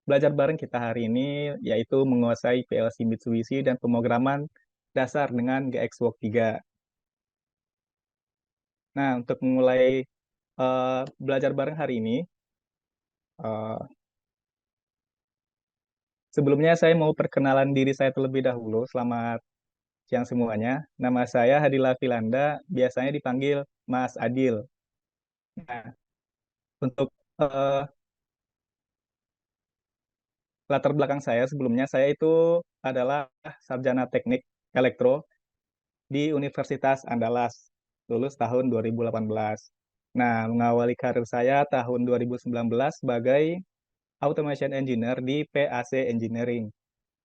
belajar bareng kita hari ini yaitu menguasai PLC Mitsubishi dan pemrograman dasar dengan GXWorks 3. Nah, untuk memulai belajar bareng hari ini, eh, sebelumnya saya mau perkenalan diri saya terlebih dahulu. Selamat siang semuanya. Nama saya Hadila Filanda, biasanya dipanggil Mas Adil. Nah, untuk eh, latar belakang saya sebelumnya, saya itu adalah sarjana teknik elektro di Universitas Andalas, lulus tahun 2018. Nah, mengawali karir saya tahun 2019 sebagai Automation Engineer di PAC Engineering.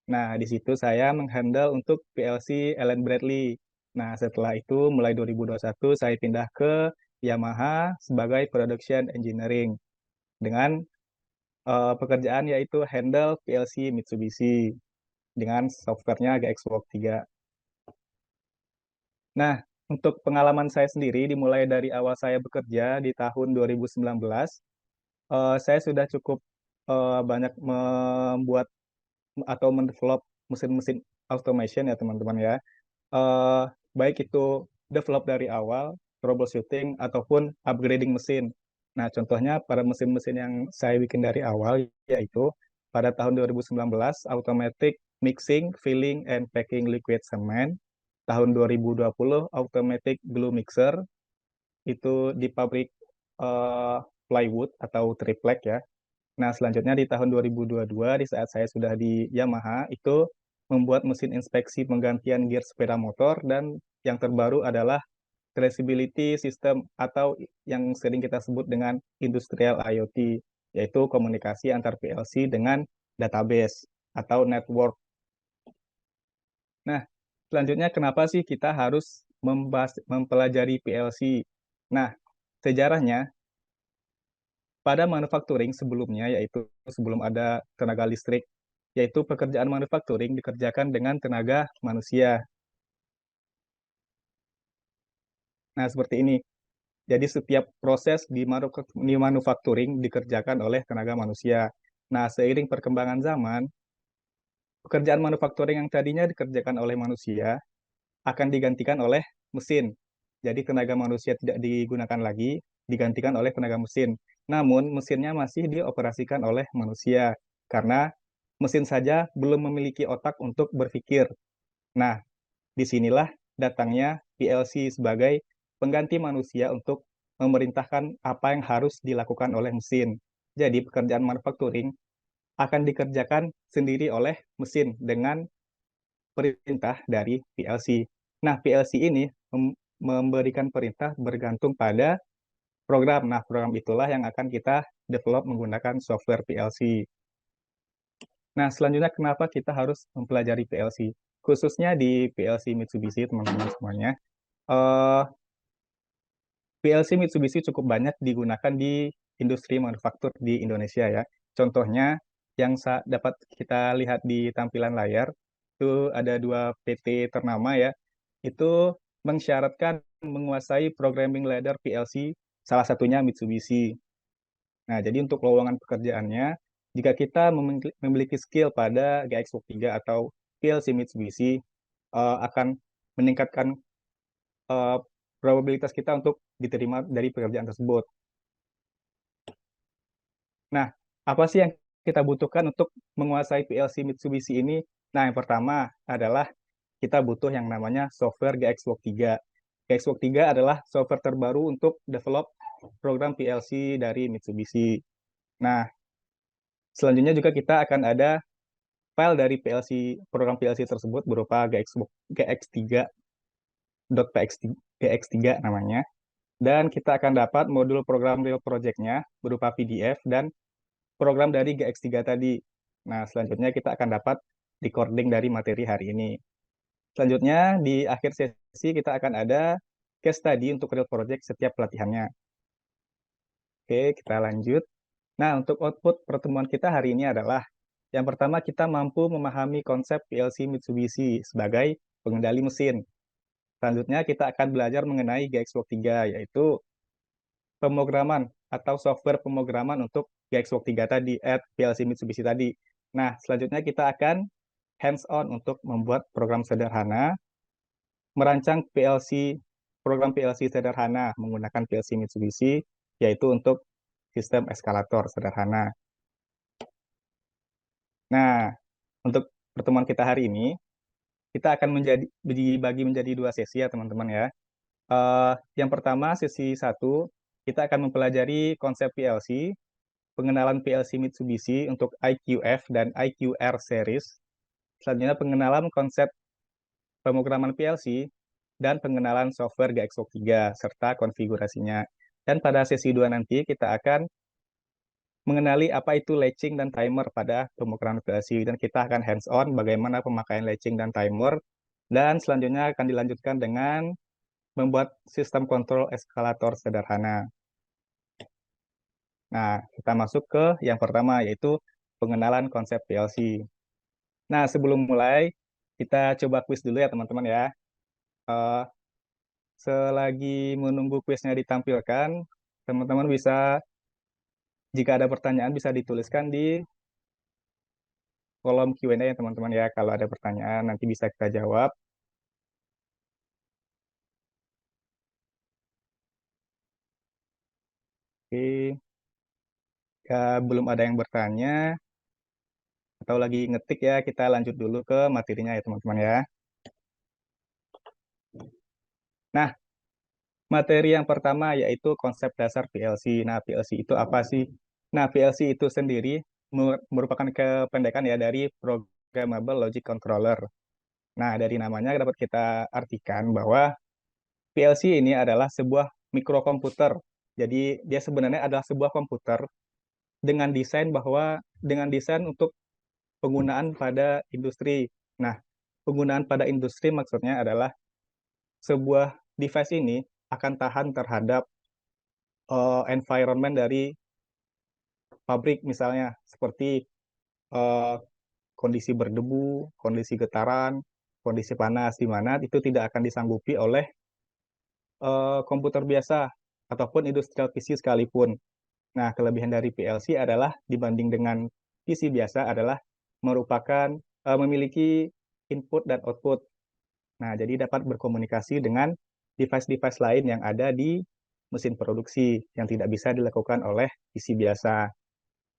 Nah, di situ saya menghandle untuk PLC Allen Bradley. Nah, setelah itu mulai 2021 saya pindah ke Yamaha sebagai Production Engineering dengan pekerjaan yaitu handle PLC Mitsubishi dengan softwarenya GXWorks 3. Nah, untuk pengalaman saya sendiri dimulai dari awal saya bekerja di tahun 2019, saya sudah cukup banyak membuat atau mendevelop mesin-mesin automation ya teman-teman ya. eh, Baik itu develop dari awal, troubleshooting, ataupun upgrading mesin. Nah, contohnya pada mesin-mesin yang saya bikin dari awal, yaitu pada tahun 2019, automatic mixing, filling, and packing liquid cement. Tahun 2020, automatic glue mixer, itu di pabrik eh, plywood atau triplek ya. Nah, selanjutnya di tahun 2022, di saat saya sudah di Yamaha, itu membuat mesin inspeksi penggantian gear sepeda motor, dan yang terbaru adalah traceability system atau yang sering kita sebut dengan industrial IoT, yaitu komunikasi antar PLC dengan database atau network. Nah, selanjutnya kenapa sih kita harus mempelajari PLC? Nah, sejarahnya pada manufacturing sebelumnya, yaitu sebelum ada tenaga listrik, yaitu pekerjaan manufacturing dikerjakan dengan tenaga manusia. Nah, seperti ini. Jadi setiap proses di manufacturing dikerjakan oleh tenaga manusia. Nah, seiring perkembangan zaman, pekerjaan manufacturing yang tadinya dikerjakan oleh manusia akan digantikan oleh mesin. Jadi tenaga manusia tidak digunakan lagi, digantikan oleh tenaga mesin. Namun mesinnya masih dioperasikan oleh manusia karena mesin saja belum memiliki otak untuk berpikir. Nah, disinilah datangnya PLC sebagai pengganti manusia untuk memerintahkan apa yang harus dilakukan oleh mesin. Jadi pekerjaan manufacturing akan dikerjakan sendiri oleh mesin dengan perintah dari PLC. Nah, PLC ini memberikan perintah bergantung pada program. Nah, program itulah yang akan kita develop menggunakan software PLC. Nah, selanjutnya kenapa kita harus mempelajari PLC? Khususnya di PLC Mitsubishi, teman-teman semuanya. Eh, PLC Mitsubishi cukup banyak digunakan di industri manufaktur di Indonesia ya. Contohnya yang dapat kita lihat di tampilan layar, itu ada dua PT ternama ya. Itu mensyaratkan menguasai programming ladder PLC, salah satunya Mitsubishi. Nah, jadi untuk lowongan pekerjaannya, jika kita memiliki skill pada GXWorks 3 atau PLC Mitsubishi, akan meningkatkan eh, probabilitas kita untuk diterima dari pekerjaan tersebut. Nah, apa sih yang kita butuhkan untuk menguasai PLC Mitsubishi ini? Nah, yang pertama adalah kita butuh yang namanya software GXWorks 3. GXWorks 3 adalah software terbaru untuk develop program PLC dari Mitsubishi. Nah, selanjutnya juga kita akan ada file dari PLC, program PLC tersebut berupa gx3 namanya. Dan kita akan dapat modul program real project-nya berupa PDF dan program dari GX3 tadi. Nah, selanjutnya kita akan dapat recording dari materi hari ini. Selanjutnya, di akhir sesi kita akan ada case study untuk real project setiap pelatihannya. Oke, kita lanjut. Nah, untuk output pertemuan kita hari ini adalah yang pertama kita mampu memahami konsep PLC Mitsubishi sebagai pengendali mesin. Selanjutnya kita akan belajar mengenai GXWorks 3, yaitu pemrograman atau software pemrograman untuk GXWOK 3 tadi, PLC Mitsubishi tadi. Nah, selanjutnya kita akan hands-on untuk membuat program sederhana, merancang program PLC sederhana menggunakan PLC Mitsubishi, yaitu untuk sistem eskalator sederhana. Nah, untuk pertemuan kita hari ini, kita akan dibagi menjadi dua sesi ya teman-teman ya. Yang pertama, sesi 1, kita akan mempelajari konsep PLC, pengenalan PLC Mitsubishi untuk IQF dan IQR series. Selanjutnya pengenalan konsep pemrograman PLC dan pengenalan software GXWOK 3 serta konfigurasinya. Dan pada sesi 2 nanti kita akan mengenali apa itu latching dan timer pada pemrograman PLC dan kita akan hands-on bagaimana pemakaian latching dan timer dan selanjutnya akan dilanjutkan dengan membuat sistem kontrol eskalator sederhana. Nah, kita masuk ke yang pertama, yaitu pengenalan konsep PLC. Nah, sebelum mulai, kita coba kuis dulu ya, teman-teman ya. Eh, Selagi menunggu kuisnya ditampilkan, teman-teman bisa, jika ada pertanyaan, bisa dituliskan di kolom Q&A ya, teman-teman ya. Kalau ada pertanyaan, nanti bisa kita jawab. Oke, ya, belum ada yang bertanya, atau lagi ngetik ya, kita lanjut dulu ke materinya ya, teman-teman ya. Nah, materi yang pertama yaitu konsep dasar PLC. Nah, PLC itu apa sih? Nah, PLC itu sendiri merupakan kependekan ya dari Programmable Logic Controller. Nah, dari namanya dapat kita artikan bahwa PLC ini adalah sebuah mikrokomputer. Jadi, dia sebenarnya adalah sebuah komputer dengan desain untuk penggunaan pada industri. Nah, penggunaan pada industri maksudnya adalah sebuah device ini akan tahan terhadap environment dari pabrik misalnya seperti eh, kondisi berdebu, kondisi getaran, kondisi panas di mana itu tidak akan disanggupi oleh komputer biasa ataupun industrial PC sekalipun. Nah, kelebihan dari PLC adalah dibanding dengan PC biasa adalah memiliki input dan output. Nah, jadi dapat berkomunikasi dengan device-device lain yang ada di mesin produksi yang tidak bisa dilakukan oleh PC biasa.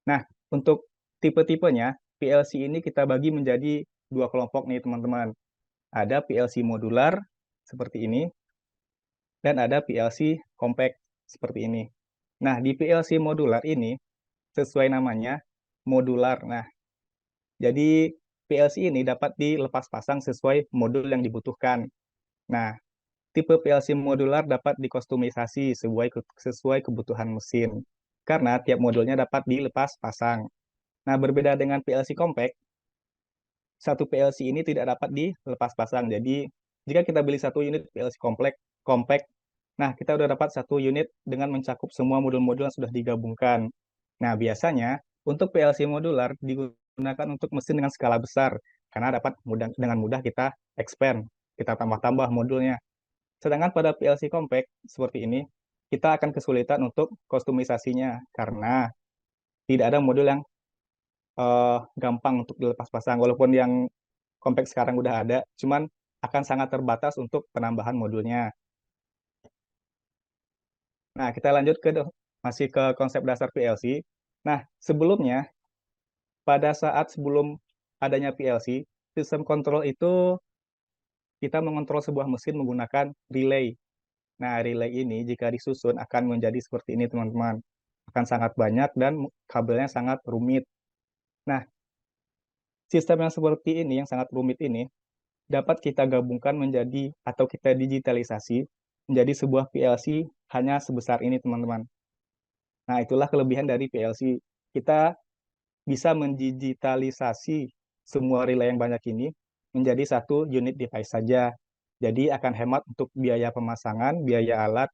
Nah, untuk tipe-tipenya, PLC ini kita bagi menjadi dua kelompok nih, teman-teman. Ada PLC modular, seperti ini, dan ada PLC compact, seperti ini. Nah, di PLC modular ini, sesuai namanya, modular. Nah, jadi PLC ini dapat dilepas pasang sesuai modul yang dibutuhkan. Nah, tipe PLC modular dapat dikustomisasi sesuai kebutuhan mesin, karena tiap modulnya dapat dilepas pasang. Nah, berbeda dengan PLC compact, satu PLC ini tidak dapat dilepas pasang. Jadi, jika kita beli satu unit PLC compact, nah kita sudah dapat satu unit dengan mencakup semua modul-modul yang sudah digabungkan. Nah, biasanya untuk PLC modular digunakan untuk mesin dengan skala besar, karena dapat dengan mudah kita expand, kita tambah-tambah modulnya. Sedangkan pada PLC compact seperti ini, kita akan kesulitan untuk kostumisasinya, karena tidak ada modul yang gampang untuk dilepas pasang. Walaupun yang compact sekarang udah ada, cuman akan sangat terbatas untuk penambahan modulnya. Nah, kita lanjut masih ke konsep dasar PLC. Nah, sebelumnya, pada saat sebelum adanya PLC, sistem kontrol itu kita mengontrol sebuah mesin menggunakan relay. Nah, relay ini jika disusun akan menjadi seperti ini, teman-teman. Akan sangat banyak dan kabelnya sangat rumit. Nah, sistem yang seperti ini, yang sangat rumit ini, dapat kita gabungkan menjadi atau kita digitalisasi menjadi sebuah PLC hanya sebesar ini, teman-teman. Nah, itulah kelebihan dari PLC. Kita bisa mendigitalisasi semua relay yang banyak ini menjadi satu unit device saja. Jadi akan hemat untuk biaya pemasangan, biaya alat,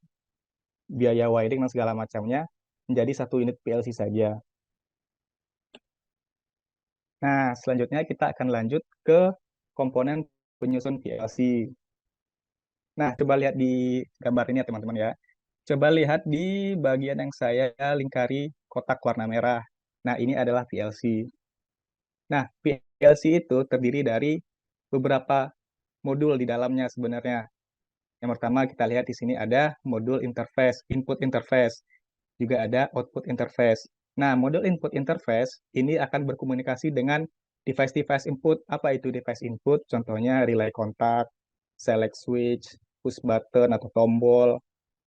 biaya wiring, dan segala macamnya menjadi satu unit PLC saja. Nah, selanjutnya kita akan lanjut ke komponen penyusun PLC. Nah, coba lihat di gambar ini ya teman-teman ya. Coba lihat di bagian yang saya lingkari kotak warna merah. Nah, ini adalah PLC. Nah, PLC itu terdiri dari beberapa modul di dalamnya sebenarnya. Yang pertama kita lihat di sini ada modul interface, input interface, juga ada output interface. Nah, modul input interface ini akan berkomunikasi dengan device-device input. Apa itu device input? Contohnya relay kontak, select switch, push button atau tombol.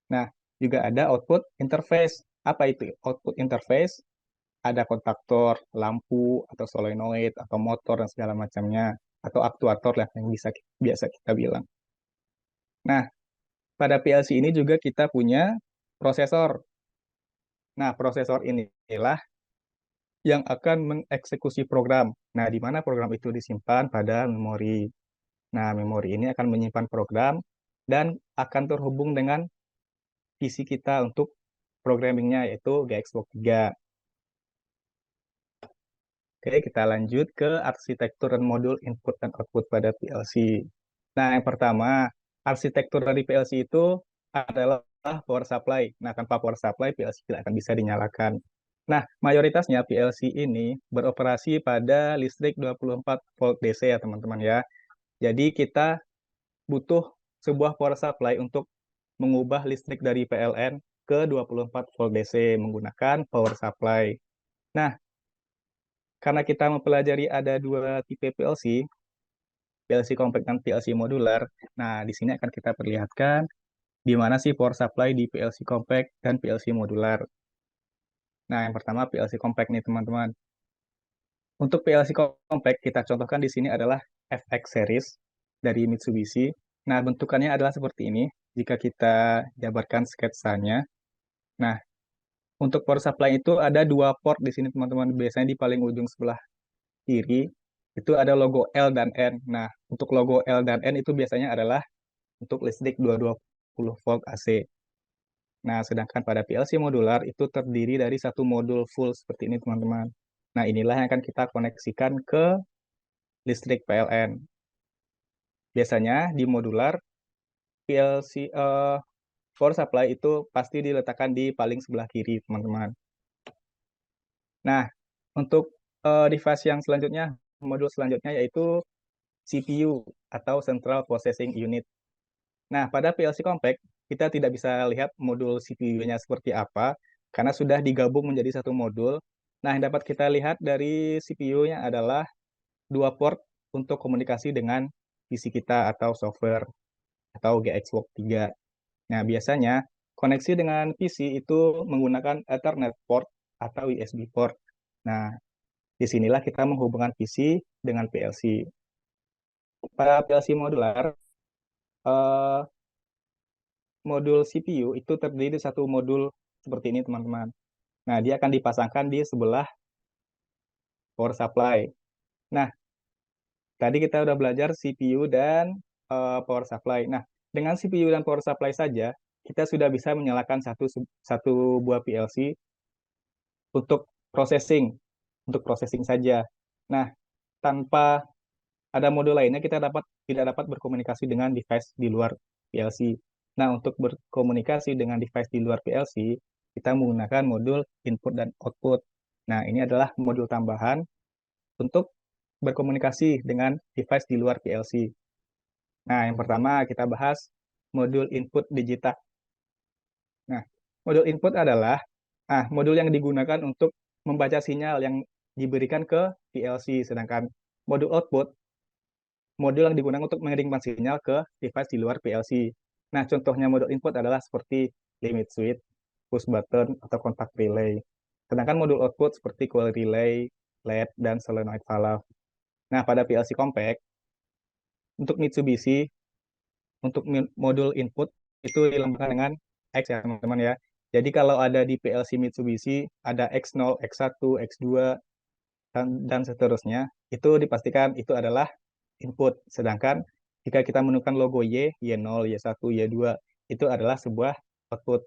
Nah, juga ada output interface. Apa itu output interface? Ada kontaktor, lampu, atau solenoid, atau motor, dan segala macamnya. Atau aktuator lah yang biasa kita bilang. Nah, pada PLC ini juga kita punya prosesor. Nah, prosesor inilah yang akan mengeksekusi program. Nah, di mana program itu disimpan pada memori. Nah, memori ini akan menyimpan program dan akan terhubung dengan PC kita untuk programmingnya, yaitu GXbox 3. Oke, kita lanjut ke arsitektur dan modul input dan output pada PLC. Nah, yang pertama, arsitektur dari PLC itu adalah power supply. Nah, tanpa power supply, PLC tidak akan bisa dinyalakan. Nah, mayoritasnya PLC ini beroperasi pada listrik 24 volt DC ya, teman-teman ya. Jadi, kita butuh sebuah power supply untuk mengubah listrik dari PLN ke 24 volt DC menggunakan power supply. Nah, karena kita mempelajari ada dua tipe PLC, PLC compact dan PLC modular. Nah, di sini akan kita perlihatkan di mana sih power supply di PLC compact dan PLC modular. Nah, yang pertama PLC compact nih, teman-teman. Untuk PLC compact, kita contohkan di sini adalah FX series dari Mitsubishi. Nah, bentukannya adalah seperti ini jika kita jabarkan sketsanya. Nah, untuk power supply itu ada dua port di sini, teman-teman. Biasanya di paling ujung sebelah kiri itu ada logo L dan N. Nah, untuk logo L dan N itu biasanya adalah untuk listrik 220 volt AC. Nah, sedangkan pada PLC modular itu terdiri dari satu modul full seperti ini, teman-teman. Nah, inilah yang akan kita koneksikan ke listrik PLN. Biasanya di modular, PLC power supply itu pasti diletakkan di paling sebelah kiri, teman-teman. Nah, untuk device yang selanjutnya, modul selanjutnya yaitu CPU atau Central Processing Unit. Nah, pada PLC Compact, kita tidak bisa lihat modul CPU-nya seperti apa, karena sudah digabung menjadi satu modul. Nah, yang dapat kita lihat dari CPU-nya adalah dua port untuk komunikasi dengan PC kita atau software atau GXbox 3. Nah, biasanya koneksi dengan PC itu menggunakan Ethernet port atau USB port. Nah, disinilah kita menghubungkan PC dengan PLC. Pada PLC modular, eh, modul CPU itu terdiri dari satu modul seperti ini, teman-teman. Nah, dia akan dipasangkan di sebelah power supply. Nah, tadi kita udah belajar CPU dan power supply. Nah, dengan CPU dan power supply saja, kita sudah bisa menyalakan satu buah PLC untuk untuk processing saja. Nah, tanpa ada modul lainnya, kita tidak dapat berkomunikasi dengan device di luar PLC. Nah, untuk berkomunikasi dengan device di luar PLC, kita menggunakan modul input dan output. Nah, ini adalah modul tambahan untuk berkomunikasi dengan device di luar PLC. Nah, yang pertama kita bahas modul input digital. Nah, modul input adalah modul yang digunakan untuk membaca sinyal yang diberikan ke PLC, sedangkan modul output modul yang digunakan untuk mengirimkan sinyal ke device di luar PLC. Nah, contohnya modul input adalah seperti limit switch, push button, atau kontak relay. Sedangkan modul output seperti coil relay, LED, dan solenoid valve. Nah, pada PLC compact, untuk Mitsubishi, untuk modul input itu dilambangkan dengan X ya, teman-teman ya. Jadi kalau ada di PLC Mitsubishi, ada X0, X1, X2, dan seterusnya, itu dipastikan itu adalah input. Sedangkan jika kita menemukan logo Y, Y0, Y1, Y2, itu adalah sebuah output.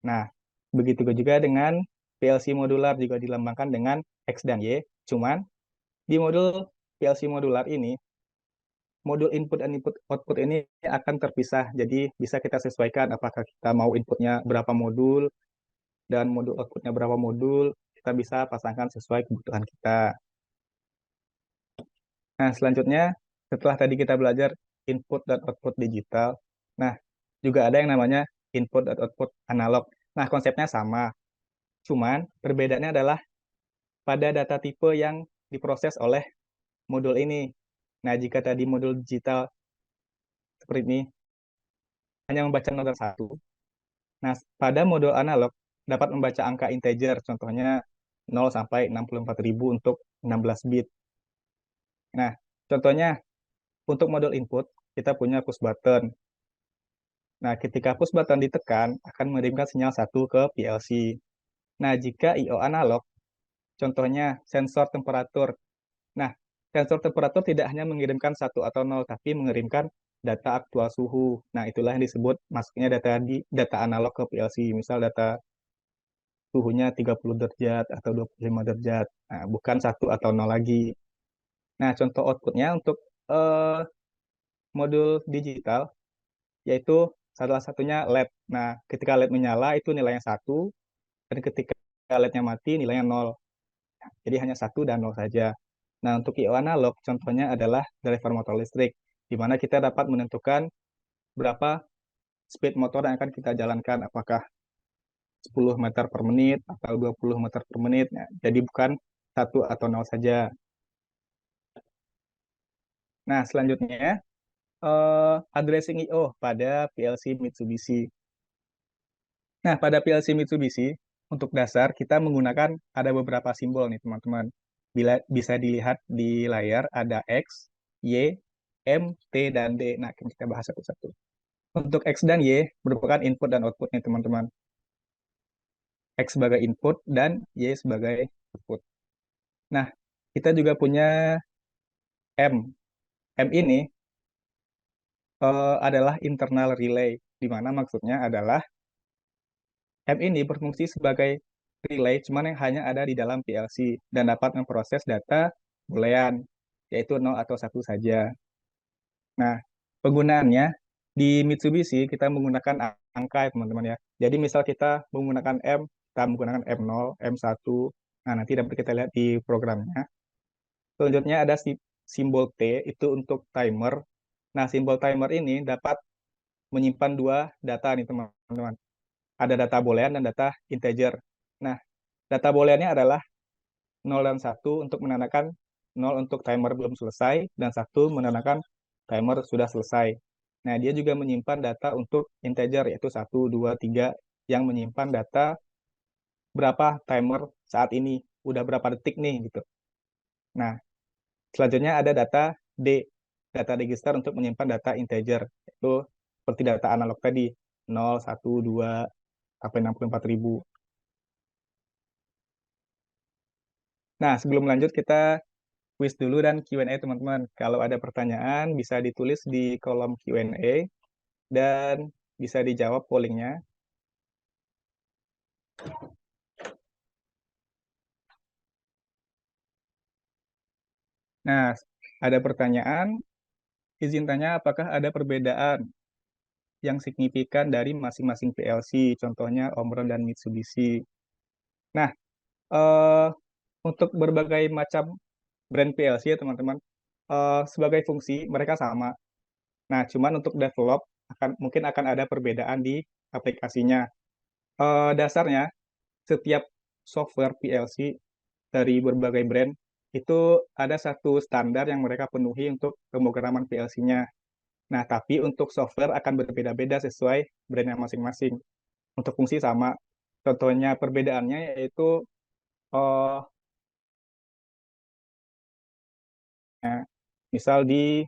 Nah, begitu juga dengan PLC modular juga dilambangkan dengan X dan Y. Cuman di modul PLC modular ini, modul input dan input output ini akan terpisah. Jadi bisa kita sesuaikan apakah kita mau inputnya berapa modul dan modul outputnya berapa modul. kita bisa pasangkan sesuai kebutuhan kita. Nah, selanjutnya setelah tadi kita belajar input dan output digital, nah juga ada yang namanya input dan output analog. Nah, konsepnya sama, cuman perbedaannya adalah pada data tipe yang diproses oleh modul ini. Nah, jika tadi modul digital seperti ini hanya membaca 0 dan 1, nah pada modul analog dapat membaca angka integer, contohnya 0 sampai 64.000 untuk 16 bit. Nah, contohnya untuk modul input, kita punya push button. Nah, ketika push button ditekan, akan mengirimkan sinyal satu ke PLC. Nah, jika I/O analog, contohnya sensor temperatur. Nah, sensor temperatur tidak hanya mengirimkan satu atau nol, tapi mengirimkan data aktual suhu. Nah, itulah yang disebut masuknya data analog ke PLC. Misal data suhunya 30 derajat atau 25 derajat. Nah, bukan satu atau nol lagi. Nah, contoh outputnya untuk eh, modul digital, yaitu salah satunya LED. Nah, ketika LED menyala itu nilainya satu, dan ketika LED-nya mati nilainya nol. Jadi hanya satu dan nol saja. Nah, untuk I/O analog, contohnya adalah driver motor listrik, di mana kita dapat menentukan berapa speed motor yang akan kita jalankan, apakah 10 meter per menit atau 20 meter per menit. Nah, jadi bukan satu atau nol saja. Nah, selanjutnya, addressing I/O pada PLC Mitsubishi. Nah, pada PLC Mitsubishi, untuk dasar kita menggunakan ada beberapa simbol nih teman-teman. Bila bisa dilihat di layar ada X, Y, M, T, dan D. Nah, kita bahas satu-satu. Untuk X dan Y merupakan input dan output nih teman-teman. X sebagai input dan Y sebagai output. Nah, kita juga punya M. M ini adalah internal relay, di mana maksudnya adalah M ini berfungsi sebagai relay, cuman yang hanya ada di dalam PLC dan dapat memproses data boolean, yaitu 0 atau 1 saja. Nah, penggunaannya di Mitsubishi kita menggunakan angka ya teman-teman ya. Jadi misal kita menggunakan M, kita menggunakan M0, M1. Nah, nanti dapat kita lihat di programnya. Selanjutnya ada simbol T, itu untuk timer. Nah, simbol timer ini dapat menyimpan dua data nih teman-teman. Ada data boolean dan data integer. Nah, data booleannya adalah 0 dan 1 untuk menandakan 0 untuk timer belum selesai, dan 1 menandakan timer sudah selesai. Nah, dia juga menyimpan data untuk integer, yaitu 1, 2, 3, yang menyimpan data berapa timer saat ini, udah berapa detik nih, gitu. Nah, selanjutnya ada data D, data register untuk menyimpan data integer, yaitu seperti data analog tadi, 0, 1, 2, sampai 64.000. Nah, sebelum lanjut kita quiz dulu dan Q&A teman-teman. Kalau ada pertanyaan bisa ditulis di kolom Q&A dan bisa dijawab pollingnya. Nah, ada pertanyaan, izin tanya apakah ada perbedaan yang signifikan dari masing-masing PLC, contohnya Omron dan Mitsubishi. Nah, eh, untuk berbagai macam brand PLC ya teman-teman, sebagai fungsi mereka sama. Nah, cuman untuk develop mungkin akan ada perbedaan di aplikasinya. Dasarnya setiap software PLC dari berbagai brand itu ada satu standar yang mereka penuhi untuk pemrograman PLC-nya. Nah, tapi untuk software akan berbeda-beda sesuai brandnya masing-masing. Untuk fungsi sama. Contohnya perbedaannya yaitu eh, ya, misal di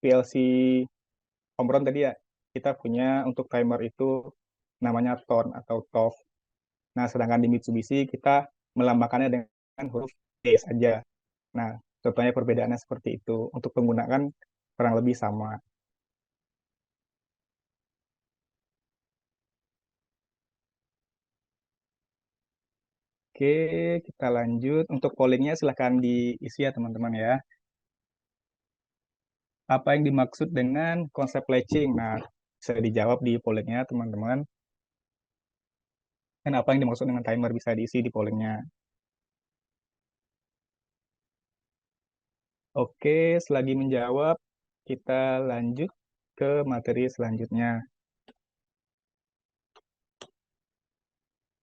PLC Omron tadi ya, kita punya untuk timer itu namanya tone atau TOF. Nah, sedangkan di Mitsubishi kita melambangkannya dengan huruf T saja. Nah, contohnya perbedaannya seperti itu. Untuk penggunaan kurang lebih sama. Oke, kita lanjut. Untuk pollingnya silahkan diisi ya teman-teman ya. Apa yang dimaksud dengan konsep latching? Nah, bisa dijawab di pollingnya teman-teman. Dan apa yang dimaksud dengan timer bisa diisi di pollingnya. Oke, selagi menjawab, kita lanjut ke materi selanjutnya.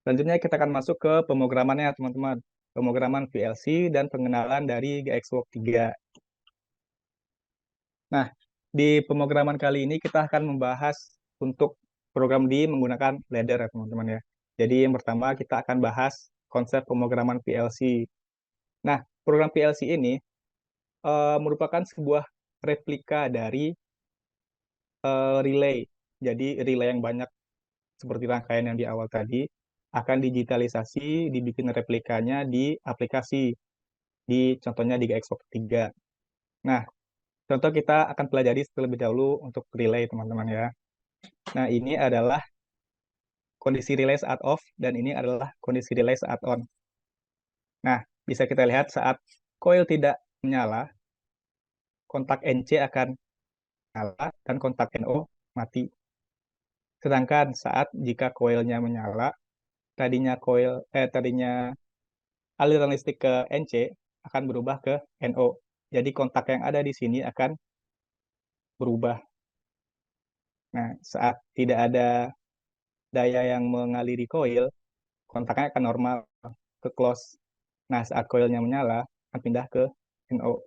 Selanjutnya kita akan masuk ke pemrogramannya, teman-teman. Pemrograman PLC dan pengenalan dari GXWorks 3. Nah, di pemrograman kali ini kita akan membahas untuk program di menggunakan ladder ya, teman-teman ya. Jadi yang pertama kita akan bahas konsep pemrograman PLC. Nah, program PLC ini merupakan sebuah replika dari relay. Jadi relay yang banyak seperti rangkaian yang di awal tadi akan digitalisasi, dibikin replikanya di aplikasi, di contohnya di Xbox 3. Nah, contoh kita akan pelajari terlebih dahulu untuk relay, teman-teman ya. Nah, ini adalah kondisi relay saat off, dan ini adalah kondisi relay saat on. Nah, bisa kita lihat saat coil tidak menyala, kontak NC akan nyala, dan kontak NO mati. Sedangkan saat jika coilnya menyala, tadinya aliran listrik ke NC akan berubah ke NO. Jadi kontak yang ada di sini akan berubah. Nah, saat tidak ada daya yang mengaliri coil, kontaknya akan normal ke close. Nah, saat coilnya menyala, akan pindah ke NO.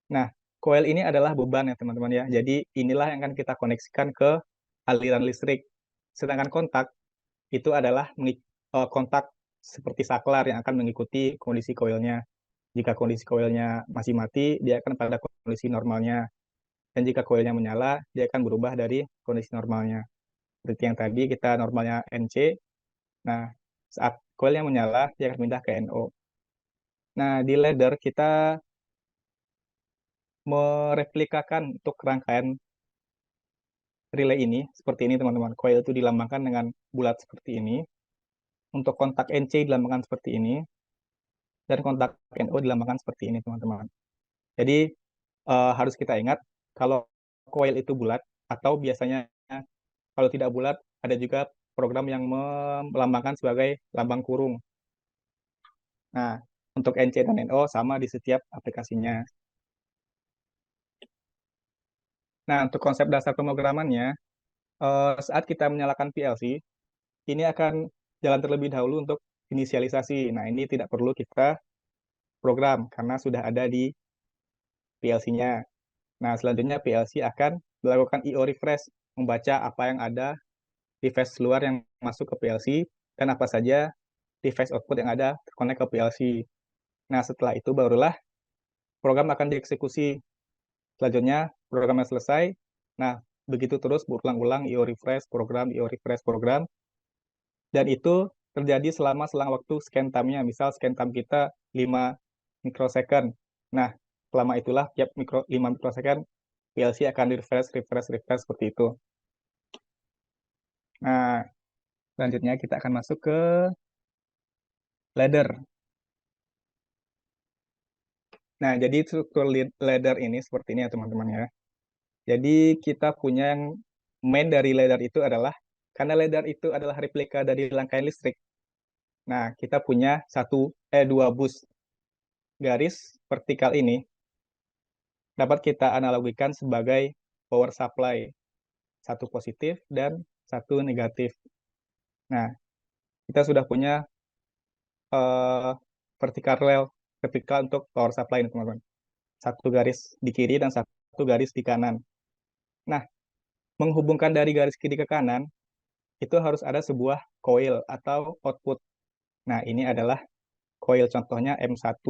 Nah, coil ini adalah beban ya teman-teman ya. Jadi inilah yang akan kita koneksikan ke aliran listrik. Sedangkan kontak itu adalah kontak seperti saklar yang akan mengikuti kondisi coilnya. Jika kondisi coilnya masih mati, dia akan pada kondisi normalnya. Dan jika coilnya menyala, dia akan berubah dari kondisi normalnya. Seperti yang tadi kita normalnya NC. Nah, saat coilnya menyala, dia akan pindah ke NO. Nah, di ladder kita mereplikakan untuk rangkaian relay ini seperti ini teman-teman. Coil itu dilambangkan dengan bulat seperti ini. Untuk kontak NC dilambangkan seperti ini. Dan kontak NO dilambangkan seperti ini teman-teman. Jadi harus kita ingat kalau coil itu bulat atau biasanya kalau tidak bulat ada juga program yang melambangkan sebagai lambang kurung. Nah, untuk NC dan NO sama di setiap aplikasinya. Nah, untuk konsep dasar pemrogramannya, saat kita menyalakan PLC, ini akan jalan terlebih dahulu untuk inisialisasi. Nah, ini tidak perlu kita program karena sudah ada di PLC-nya. Nah, selanjutnya PLC akan melakukan IO refresh, membaca apa yang ada device luar yang masuk ke PLC dan apa saja device output yang ada terkonek ke PLC. Nah, setelah itu barulah program akan dieksekusi. Selanjutnya, programnya selesai. Nah, begitu terus berulang-ulang IO refresh program, IO refresh program. Dan itu terjadi selama selang waktu scan time-nya. Misal scan time kita 5 mikrosecond. Nah, selama itulah tiap 5 mikrosecond PLC akan refresh, refresh, refresh seperti itu. Nah, selanjutnya kita akan masuk ke ladder. Nah, jadi struktur ladder ini seperti ini ya teman-teman ya. Jadi kita punya yang main dari ladder itu adalah, karena ladder itu adalah replika dari rangkaian listrik. Nah, kita punya dua bus garis vertikal ini dapat kita analogikan sebagai power supply, satu positif dan satu negatif. Nah, kita sudah punya uh, vertikal untuk power supply ini teman-teman. Satu garis di kiri dan satu garis di kanan. Nah, menghubungkan dari garis kiri ke kanan, itu harus ada sebuah coil atau output. Nah, ini adalah coil contohnya M1.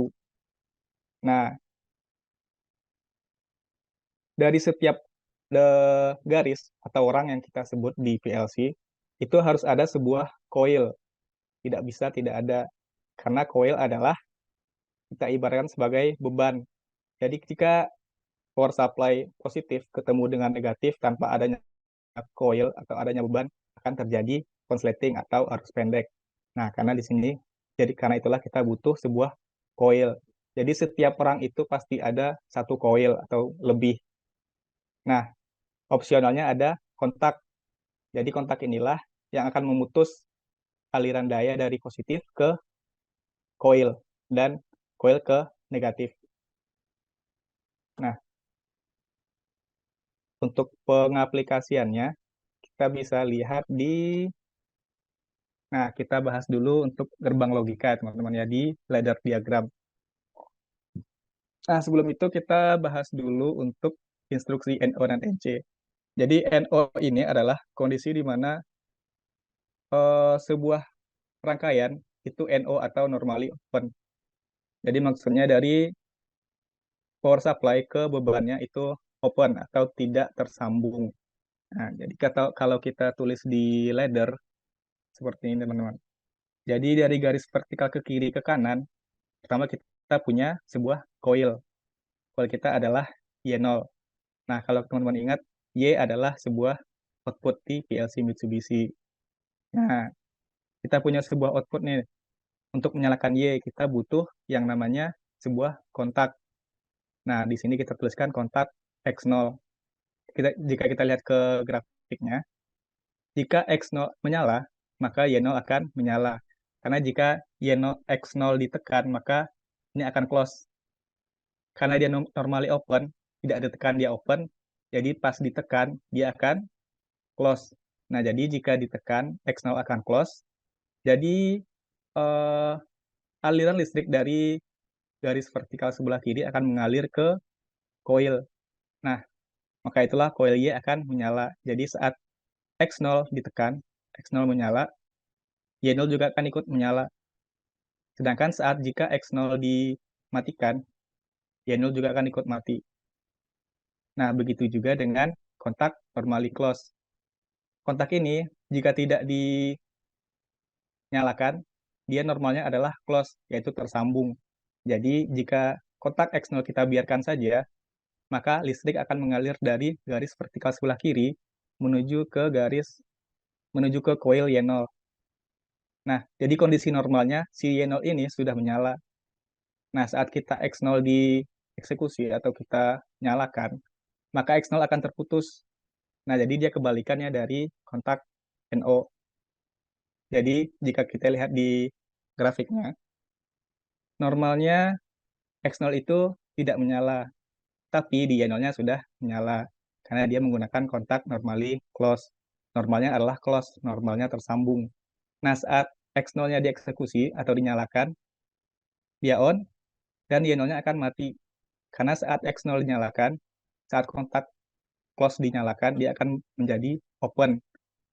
Nah, dari setiap garis atau orang yang kita sebut di PLC, itu harus ada sebuah coil. Tidak bisa tidak ada. Karena coil adalah kita ibaratkan sebagai beban. Jadi jika power supply positif ketemu dengan negatif tanpa adanya coil atau adanya beban, akan terjadi konsleting atau arus pendek. Nah, karena di sini, jadi karena itulah kita butuh sebuah coil. Jadi setiap perang itu pasti ada satu coil atau lebih. Nah, opsionalnya ada kontak. Jadi kontak inilah yang akan memutus aliran daya dari positif ke coil dan coil ke negatif. Nah, untuk pengaplikasiannya kita bisa lihat nah, kita bahas dulu untuk gerbang logika teman-teman ya di ladder diagram. Nah, sebelum itu kita bahas dulu untuk instruksi NO dan NC. Jadi NO ini adalah kondisi di mana sebuah rangkaian itu NO atau normally open. Jadi maksudnya dari power supply ke bebannya itu open atau tidak tersambung. Nah, jadi kalau kita tulis di ladder seperti ini teman-teman. Jadi dari garis vertikal ke kiri ke kanan, pertama kita punya sebuah coil. Coil kita adalah Y0. Nah, kalau teman-teman ingat, Y adalah sebuah output di PLC Mitsubishi. Nah, kita punya sebuah output nih. Untuk menyalakan Y, kita butuh yang namanya sebuah kontak. Nah, di sini kita tuliskan kontak X0. Jika kita lihat ke grafiknya, jika X0 menyala, maka Y0 akan menyala. Karena jika Y0 X0 ditekan, maka ini akan close. Karena dia normally open, tidak ditekan dia open, jadi pas ditekan dia akan close. Nah, jadi jika ditekan X0 akan close, jadi eh, aliran listrik dari garis vertikal sebelah kiri akan mengalir ke coil. Nah, maka itulah coil Y akan menyala. Jadi saat X0 ditekan, X0 menyala, Y0 juga akan ikut menyala. Sedangkan saat jika X0 dimatikan, Y0 juga akan ikut mati. Nah, begitu juga dengan kontak normally close. Kontak ini jika tidak dinyalakan, dia normalnya adalah close, yaitu tersambung. Jadi jika kontak X0 kita biarkan saja, maka listrik akan mengalir dari garis vertikal sebelah kiri menuju ke coil Y0. Nah, jadi kondisi normalnya si Y0 ini sudah menyala. Nah, saat kita X0 dieksekusi atau kita nyalakan, maka X0 akan terputus. Nah, jadi dia kebalikannya dari kontak NO. Jadi, jika kita lihat di grafiknya, normalnya X0 itu tidak menyala, tapi di Y0-nya sudah menyala. Karena dia menggunakan kontak normally close. Normalnya adalah close, normalnya tersambung. Nah, saat X0-nya dieksekusi atau dinyalakan, dia on, dan Y0-nya akan mati. Karena saat X0 dinyalakan, saat kontak close dinyalakan, dia akan menjadi open.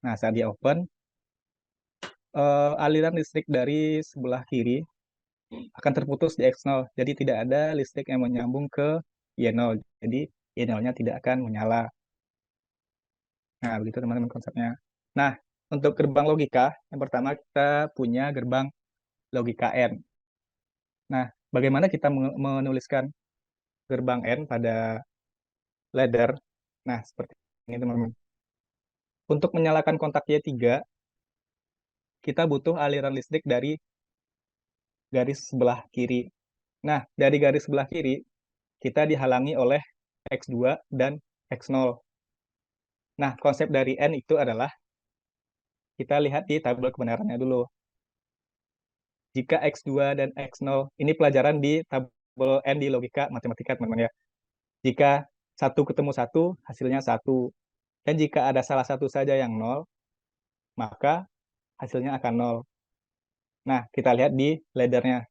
Nah, saat dia open, aliran listrik dari sebelah kiri akan terputus di X0. Jadi tidak ada listrik yang menyambung ke Y0. Jadi Y0-nya tidak akan menyala. Nah, begitu teman-teman konsepnya. Nah, untuk gerbang logika, yang pertama kita punya gerbang logika N. Nah, bagaimana kita menuliskan gerbang N pada ladder? Nah, seperti ini teman-teman. Untuk menyalakan kontak Y3, kita butuh aliran listrik dari garis sebelah kiri. Nah, dari garis sebelah kiri, kita dihalangi oleh X2 dan X0. Nah, konsep dari N itu adalah, kita lihat di tabel kebenarannya dulu. Jika X2 dan X0, ini pelajaran di tabel N di logika matematika, teman-teman ya. Jika satu ketemu satu, hasilnya satu. Dan jika ada salah satu saja yang nol, maka hasilnya akan nol. Nah, kita lihat di laddernya.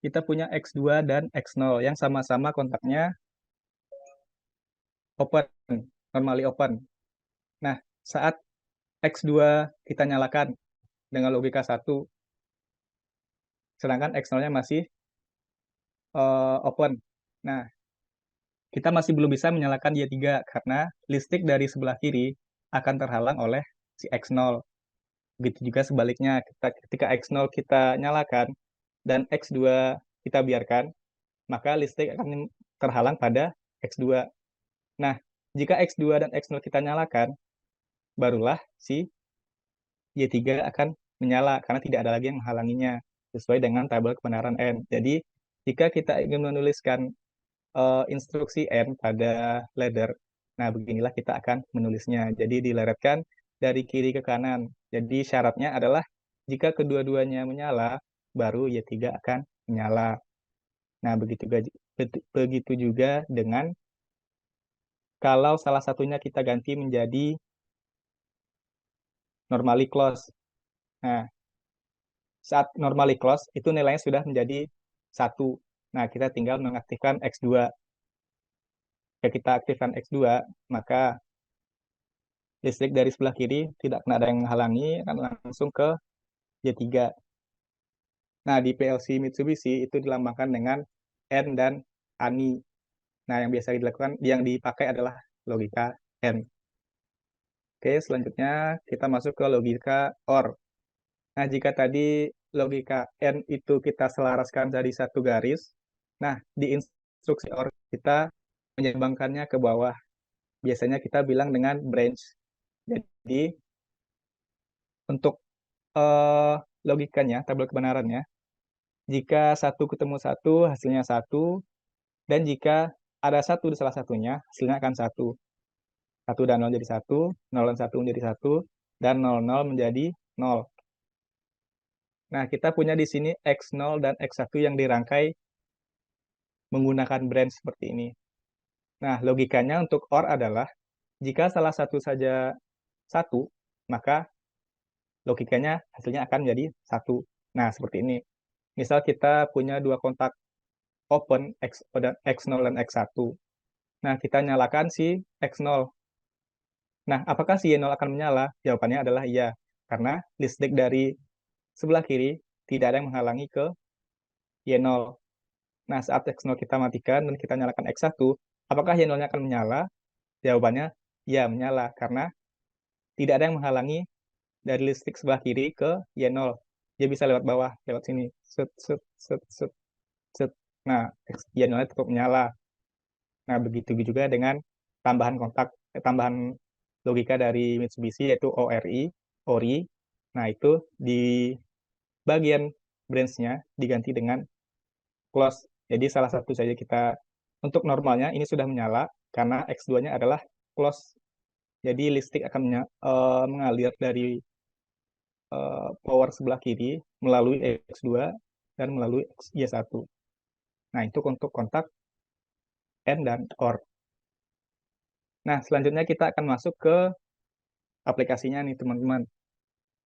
Kita punya X2 dan X0 yang sama-sama kontaknya open, normally open. Nah, saat X2 kita nyalakan dengan logika 1, sedangkan X0-nya masih open. Nah, kita masih belum bisa menyalakan Y3 karena listrik dari sebelah kiri akan terhalang oleh si X0. Begitu juga sebaliknya, ketika X0 kita nyalakan dan X2 kita biarkan, maka listrik akan terhalang pada X2. Nah, jika X2 dan X0 kita nyalakan, barulah si Y3 akan menyala karena tidak ada lagi yang menghalanginya sesuai dengan tabel kebenaran N. Jadi, jika kita ingin menuliskan instruksi N pada ladder, Nah, beginilah kita akan menulisnya. Jadi dileretkan dari kiri ke kanan. Jadi syaratnya adalah jika kedua-duanya menyala, baru Y3 akan menyala. Nah, begitu juga dengan kalau salah satunya kita ganti menjadi normally close. Nah, saat normally close, itu nilainya sudah menjadi 1. Nah, kita tinggal mengaktifkan X2. Jika kita aktifkan X2, maka listrik dari sebelah kiri tidak kena ada yang menghalangi, akan langsung ke Y3. Nah, di PLC Mitsubishi itu dilambangkan dengan N dan ANI. Nah, yang biasa dilakukan, yang dipakai adalah logika N. Oke, selanjutnya kita masuk ke logika OR. Nah, jika tadi logika N itu kita selaraskan dari satu garis, nah, di instruksi OR kita menyeimbangkannya ke bawah. Biasanya kita bilang dengan branch. Jadi, untuk eh, logikanya, tabel kebenarannya, jika satu ketemu satu, hasilnya satu, dan jika ada satu di salah satunya, hasilnya akan satu. Satu dan nol jadi satu, nol dan satu menjadi satu, dan nol nol menjadi nol. Nah, kita punya di sini X0 dan X1 yang dirangkai menggunakan branch seperti ini. Nah, logikanya untuk OR adalah, jika salah satu saja satu, maka logikanya hasilnya akan menjadi satu. Nah, seperti ini. Misal kita punya dua kontak open, X0 dan X1. Nah, kita nyalakan si X0. Nah, apakah si Y0 akan menyala? Jawabannya adalah iya. Karena listrik dari sebelah kiri tidak ada yang menghalangi ke Y0. Nah, saat X0 kita matikan dan kita nyalakan X1, apakah Y0-nya akan menyala? Jawabannya ya, menyala. Karena tidak ada yang menghalangi dari listrik sebelah kiri ke Y0. Dia bisa lewat bawah, lewat sini. Set, set, set, set, set. Nah, Y0-nya tetap menyala. Nah, begitu juga dengan tambahan logika dari Mitsubishi, yaitu ORI. Nah, itu di bagian branch-nya diganti dengan close. Jadi salah satu saja kita, untuk normalnya ini sudah menyala karena X2-nya adalah close. Jadi listrik akan mengalir dari power sebelah kiri melalui X2 dan melalui Y1. Nah, itu untuk kontak N dan OR. Nah, selanjutnya kita akan masuk ke aplikasinya nih, teman-teman.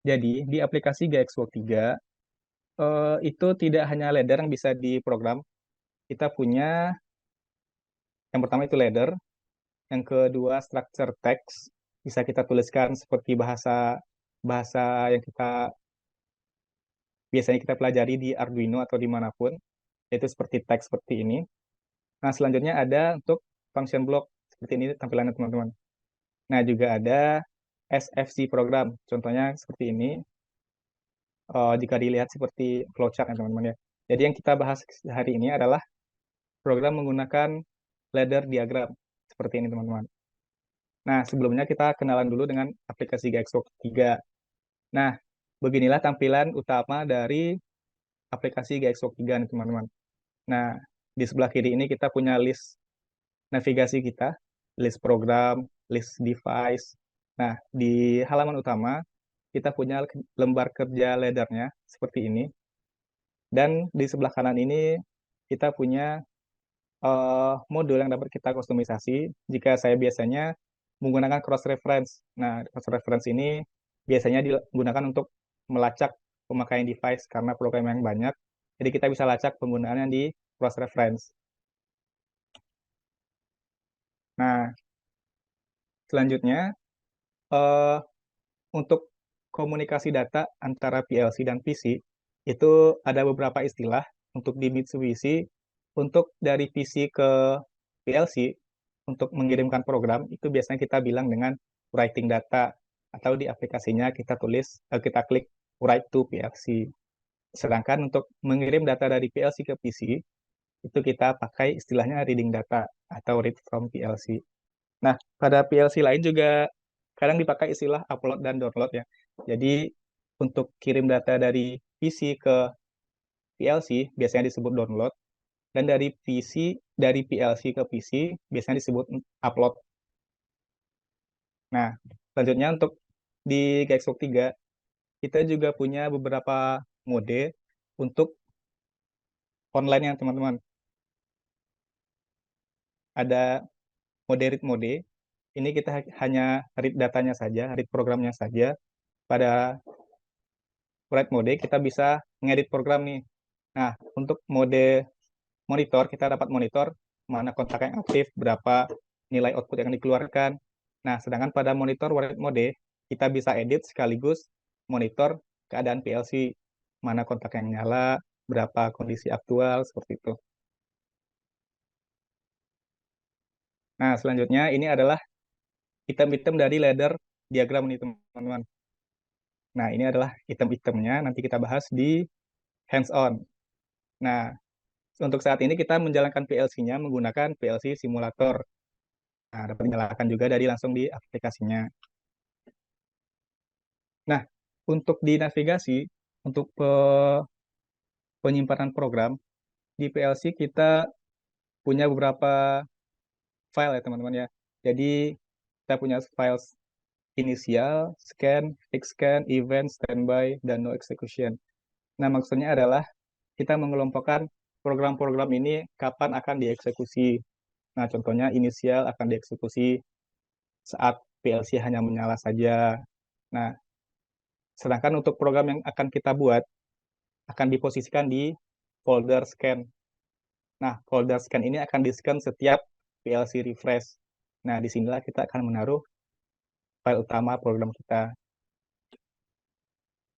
Jadi, di aplikasi GXWorks 3, itu tidak hanya ladder yang bisa diprogram. Kita punya, yang pertama itu ladder, yang kedua structure text, bisa kita tuliskan seperti bahasa bahasa yang biasanya kita pelajari di Arduino atau dimanapun, yaitu seperti teks seperti ini. Nah, selanjutnya ada untuk function block, seperti ini tampilannya, teman-teman. Nah, juga ada SFC program, contohnya seperti ini. Jika dilihat seperti flowchart ya, teman-teman ya. Jadi yang kita bahas hari ini adalah program menggunakan ladder diagram, seperti ini, teman-teman. Nah, sebelumnya kita kenalan dulu dengan aplikasi GXWorks 3. Nah, beginilah tampilan utama dari aplikasi GXWorks 3 nih, teman-teman. Nah, di sebelah kiri ini kita punya list navigasi kita, list program, list device. Nah, di halaman utama kita punya lembar kerja laddernya seperti ini. Dan di sebelah kanan ini kita punya modul yang dapat kita kustomisasi. Jika saya biasanya menggunakan cross reference. Nah, cross reference ini biasanya digunakan untuk melacak pemakaian device karena program yang banyak. Jadi kita bisa lacak penggunaannya di cross reference. Nah, selanjutnya eh, untuk komunikasi data antara PLC dan PC itu ada beberapa istilah untuk di Mitsubishi. Untuk dari PC ke PLC untuk mengirimkan program itu biasanya kita bilang dengan writing data, atau di aplikasinya kita klik write to PLC. Sedangkan untuk mengirim data dari PLC ke PC itu kita pakai istilahnya reading data atau read from PLC. Nah, pada PLC lain juga kadang dipakai istilah upload dan download ya. Jadi untuk kirim data dari PC ke PLC biasanya disebut download, dan dari PLC ke PC biasanya disebut upload. Nah, selanjutnya untuk di Gxbox 3, kita juga punya beberapa mode untuk online-nya, teman-teman. Ada mode read mode, ini kita hanya read datanya saja, read programnya saja. Pada write mode, kita bisa ngedit program nih. Nah, untuk mode monitor, kita dapat monitor mana kontak yang aktif, berapa nilai output yang dikeluarkan. Nah, sedangkan pada monitor write mode, kita bisa edit sekaligus monitor keadaan PLC, mana kontak yang nyala, berapa kondisi aktual, seperti itu. Nah, selanjutnya ini adalah item-item dari ladder diagram nih, teman-teman. Nah, ini adalah item-itemnya, nanti kita bahas di hands-on. Nah, untuk saat ini kita menjalankan PLC-nya menggunakan PLC simulator. Nah, dapat dinyalakan juga dari langsung di aplikasinya. Nah, untuk di navigasi, untuk penyimpanan program, di PLC kita punya beberapa file ya, teman-teman ya. Jadi, kita punya file inisial, scan, fix scan, event, standby, dan no execution. Nah, maksudnya adalah kita mengelompokkan program-program ini kapan akan dieksekusi. Nah, contohnya inisial akan dieksekusi saat PLC hanya menyala saja. Nah, sedangkan untuk program yang akan kita buat akan diposisikan di folder scan. Nah, folder scan ini akan di-scan setiap PLC refresh. Nah, disinilah kita akan menaruh file utama program kita.